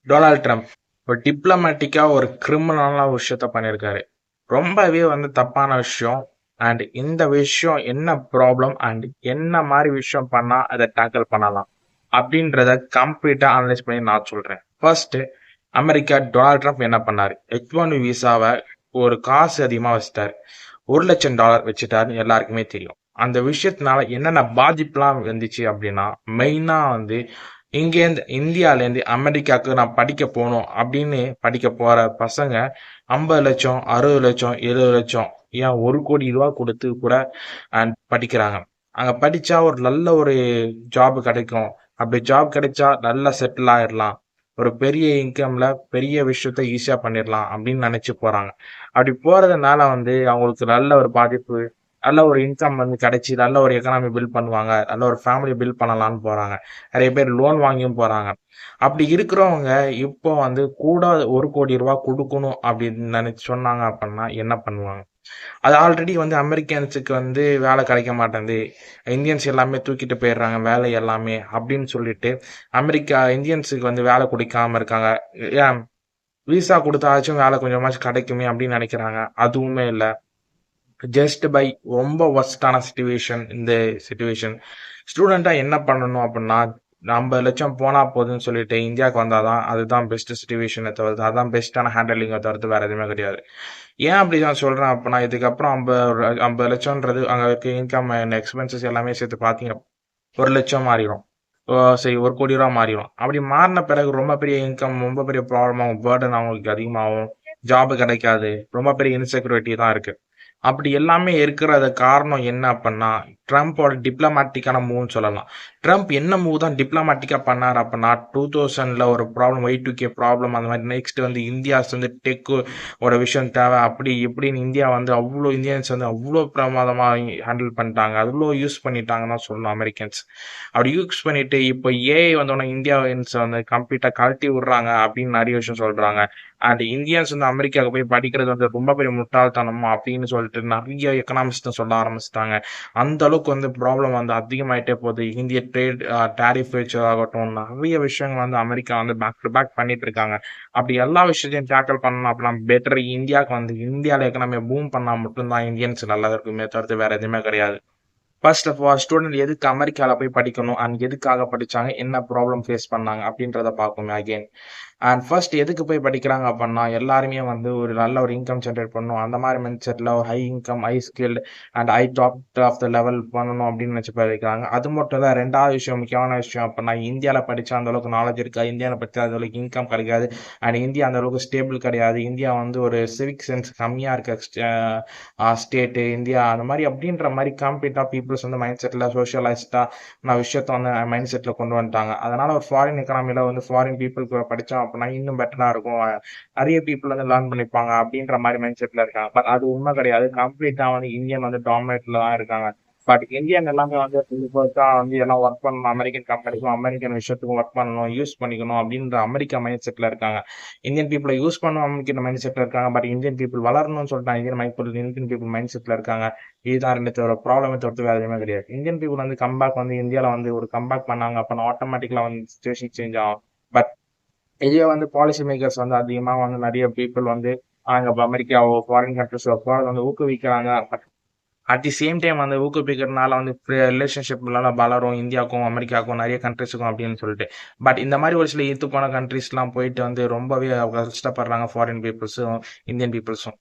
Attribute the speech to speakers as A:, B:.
A: Donald Trump ஒரு டிப்ளமேட்டிக்கா ஒரு கிரிமினலான ஒரு விஷயத்த பண்ணியிருக்காரு. ரொம்பவே தப்பான விஷயம். அண்ட் இந்த விஷயம் என்ன ப்ராப்ளம் அண்ட் என்ன மாதிரி விஷயம் பண்ணா அதை டேக்கிள் பண்ணலாம் அப்படின்றத கம்ப்ளீட்டா அனலைஸ் பண்ணி நான் சொல்றேன். ஃபர்ஸ்ட், அமெரிக்கா டொனால்ட் ட்ரம்ப் என்ன பண்ணாரு? H1B விசாவை ஒரு காசு அதிகமா வச்சுட்டாரு. $1,00,000 வச்சுட்டாருன்னு எல்லாருக்குமே தெரியும். அந்த விஷயத்தினால என்னென்ன பாதிப்புலாம் வந்துச்சு அப்படின்னா, மெயினா இங்கேருந்து இந்தியாவிலேருந்து அமெரிக்காவுக்கு நான் படிக்க போகணும் அப்படின்னு படிக்க போற பசங்க 50 லட்சம், 60 லட்சம், 70 லட்சம், ஏன் 1 கோடி ரூபா கொடுத்து கூட படிக்கிறாங்க. அங்க படிச்சா ஒரு நல்ல ஒரு ஜாப் கிடைக்கும். அப்படி ஜாப் கிடைச்சா நல்லா செட்டில் ஆயிடலாம். ஒரு பெரிய இன்கம்ல பெரிய விஷயத்த ஈஸியா பண்ணிடலாம் அப்படின்னு நினைச்சு போறாங்க. அப்படி போறதுனால அவங்களுக்கு நல்ல ஒரு பாதிப்பு, நல்ல ஒரு இன்கம் கிடைச்சி நல்ல ஒரு எக்கனாமி பில்ட் பண்ணுவாங்க. நல்ல ஒரு ஃபேமிலி பில்ட் பண்ணலாம்னு போறாங்க. நிறைய பேர் லோன் வாங்கியும் போறாங்க. அப்படி இருக்கிறவங்க இப்போ கூட 1 கோடி ரூபா கொடுக்கணும் அப்படின்னு நினைச்சு சொன்னாங்க அப்படின்னா என்ன பண்ணுவாங்க? அது ஆல்ரெடி அமெரிக்கன்ஸுக்கு வேலை கிடைக்க மாட்டேங்குது. இந்தியன்ஸ் எல்லாமே தூக்கிட்டு போயிடுறாங்க வேலை எல்லாமே அப்படின்னு சொல்லிட்டு அமெரிக்கா இந்தியன்ஸுக்கு வேலை கொடுக்காம இருக்காங்க. ஏன் விசா கொடுத்தாச்சும் வேலை கொஞ்சமாச்சும் கிடைக்குமே அப்படின்னு நினைக்கிறாங்க. அதுவுமே இல்லை. ஜஸ்ட் பை ரொம்ப ஒர்ஸ்டான சுச்சுவேஷன் இந்த சுச்சுவேஷன். ஸ்டூடெண்டா என்ன பண்ணணும் அப்படின்னா, 50 லட்சம் போனா போதுன்னு சொல்லிட்டு இந்தியாவுக்கு வந்தாதான் அதுதான் பெஸ்ட் சுச்சுவேஷனை தவிர்த்து அதான் பெஸ்டான ஹேண்டலிங்கை தவிர்த்து வேற எதுவுமே கிடையாது. ஏன் அப்படி நான் சொல்றேன் அப்படின்னா, இதுக்கப்புறம் 50 லட்சம்ன்றது அங்க இருக்க இன்கம் அண்ட் எக்ஸ்பென்சஸ் எல்லாமே சேர்த்து பார்த்தீங்க 1 லட்சம் மாறிடும். சரி, 1 கோடி ரூபா மாறிடும். அப்படி மாறின பிறகு ரொம்ப பெரிய இன்கம், ரொம்ப பெரிய ப்ராப்ளம் ஆகும், பேர்டன் அவங்களுக்கு அதிகமாகும், ஜாப் கிடைக்காது, ரொம்ப பெரிய இன்செக்யூரிட்டி தான் இருக்கு. அப்படி எல்லாமே இருக்கிறது காரணம் என்ன அப்படின்னா, ட்ரம்ப்போட டிப்ளமேட்டிக்கான மூவ்னு சொல்லலாம். ட்ரம்ப் என்ன மூவ் தான் டிப்ளமேட்டிக்கா பண்ணார் அப்படின்னா, 2000ல ஒரு ப்ராப்ளம், Y2K ப்ராப்ளம், அந்த மாதிரி நெக்ஸ்ட் இந்தியாஸ் டெக் ஒரு விஷயம் தேவை அப்படி இப்படின்னு இந்தியா அவ்வளோ இந்தியன்ஸ் அவ்வளோ பிரமாதமா ஹேண்டில் பண்ணிட்டாங்க. அவ்வளோ யூஸ் பண்ணிட்டாங்கன்னு தான் சொல்லணும் அமெரிக்கன்ஸ். அப்படி யூஸ் பண்ணிட்டு இப்போ ஏஐ வந்தோடனே இந்தியாவின்ஸ் கம்ப்ளீட்டா கழட்டி விடுறாங்க அப்படின்னு நிறைய விஷயம் சொல்றாங்க. அண்ட் இந்தியன்ஸ் அமெரிக்காவுக்கு போய் படிக்கிறது ரொம்ப பெரிய முட்டாள்தனமா அப்படின்னு சொல்லிட்டு நிறைய எக்கனாமிஸ்ட் சொல்ல ஆரம்பிச்சிட்டாங்க. அந்த அளவுக்கு ப்ராப்ளம் அதிகமாயிட்டே போகுது. இந்திய ட்ரேட் டேரிஃப் ஆகட்டும், நிறைய விஷயங்கள் அமெரிக்கா பேக் டு பேக் பண்ணிட்டு இருக்காங்க. அப்படி எல்லா விஷயத்தையும் டேக்கிள் பண்ணணும் அப்படின்னா பெட்டர் இந்தியாவுக்கு இந்தியாவில் எக்கனாமியை பூம் பண்ணா மட்டும்தான் இந்தியன்ஸ் நல்லா இருக்குமே தவிர்த்து வேற எதுவுமே கிடையாது. ஃபர்ஸ்ட் ஆஃப் ஆல் ஸ்டூடெண்ட் எதுக்கு அமெரிக்கால போய் படிக்கணும் அண்ட் எதுக்காக படிச்சாங்க, என்ன ப்ராப்ளம் ஃபேஸ் பண்ணாங்க அப்படின்றத பார்ப்போமே அகைன். அண்ட் ஃபர்ஸ்ட் எதுக்கு போய் படிக்கிறாங்க அப்படின்னா, எல்லாருமே ஒரு நல்ல ஒரு இன்கம் ஜென்ரேட் பண்ணணும். அந்த மாதிரி மைண்ட் செட்டில் ஒரு high income, high skilled and high top of the level பண்ணணும் அப்படின்னு நினச்சி படிக்கிறாங்க. அது மட்டும் இல்லை, ரெண்டாவது விஷயம், முக்கியமான விஷயம் அப்படின்னா, இந்தியாவில் படித்தா அந்த அளவுக்கு நாலேஜ் இருக்கா, இந்தியாவில் படித்தா அந்த அளவுக்கு இன்கம் கிடைக்காது. அண்ட் இந்தியா அந்த அளவுக்கு ஸ்டேபிள் கிடையாது. இந்தியா ஒரு சிவிக் சென்ஸ் கம்மியாக இருக்க ஸ்டேட்டு இந்தியா, அந்த மாதிரி அப்படின்ற மாதிரி கம்ப்ளீட்டாக பீப்புள்ஸ் மைண்ட் செட்டில் சோஷியலைஸ்டாக நான் விஷயத்த மைண்ட் செட்டில் கொண்டு வந்துட்டாங்க. அதனால ஒரு ஃபாரின் எக்கனாமியில் ஃபாரின் பீப்புளுக்கு படித்தோம் அப்படின்னா இன்னும் பெட்டராக இருக்கும். நிறைய பீப்புள் லேர்ன் பண்ணிப்பாங்க அப்படின்ற மாதிரி மைண்ட் செட்டில் இருக்காங்க. பட் அது உண்மை கிடையாது. கம்ப்ளீட்டாக இந்தியன் டாமினேட்டில் தான் இருக்காங்க. பட் இந்தியன் எல்லாமே எல்லாம் ஒர்க் பண்ணணும், அமெரிக்கன் கம்பெனிக்கும் அமெரிக்கன் விஷயத்துக்கும் ஒர்க் பண்ணணும், யூஸ் பண்ணிக்கணும் அப்படின்ற அமெரிக்கா மைண்ட் செட்டில் இருக்காங்க. இந்தியன் பீப்புளை யூஸ் பண்ணணும் அமெரிக்கன் மைண்ட் செட்டில் இருக்காங்க. பட் இந்தியன் பீப்புள் வளரணும்னு சொல்லிட்டு இந்தியன் பீப்புள் மைண்ட் செட்டில் இருக்காங்க. இதுதான் ரெண்டு ப்ராப்ளமே தவிர்த்து வேற எதுவுமே கிடையாது. இந்தியன் பீப்புள் கம்பேக் இந்தியாவில் ஒரு கம்பேக் பண்ணாங்க அப்படின்னா ஆட்டோமேட்டிக்கலா சிச்சுவேஷன் சேஞ்ச் ஆகும். பட் இதே பாலிசி மேக்கர்ஸ் அதிகமா நிறைய பீப்புள் அங்க அமெரிக்காவோ ஃபாரின் கண்ட்ரிஸோ போறது ஊக்குவிக்கிறாங்க. But at the same time ஊக்குவிக்கிறதுனால ரிலேஷன்ஷிப் வளரும் இந்தியாவுக்கும் அமெரிக்காவுக்கும் நிறைய கண்ட்ரிஸுக்கும் அப்படின்னு சொல்லிட்டு. பட் இந்த மாதிரி ஒரு சில போன கண்ட்ரிஸ்லாம் போயிட்டு ரொம்பவே கஷ்டப்படுறாங்க ஃபாரின் பீப்புள்ஸும் இந்தியன் பீப்புள்ஸும்.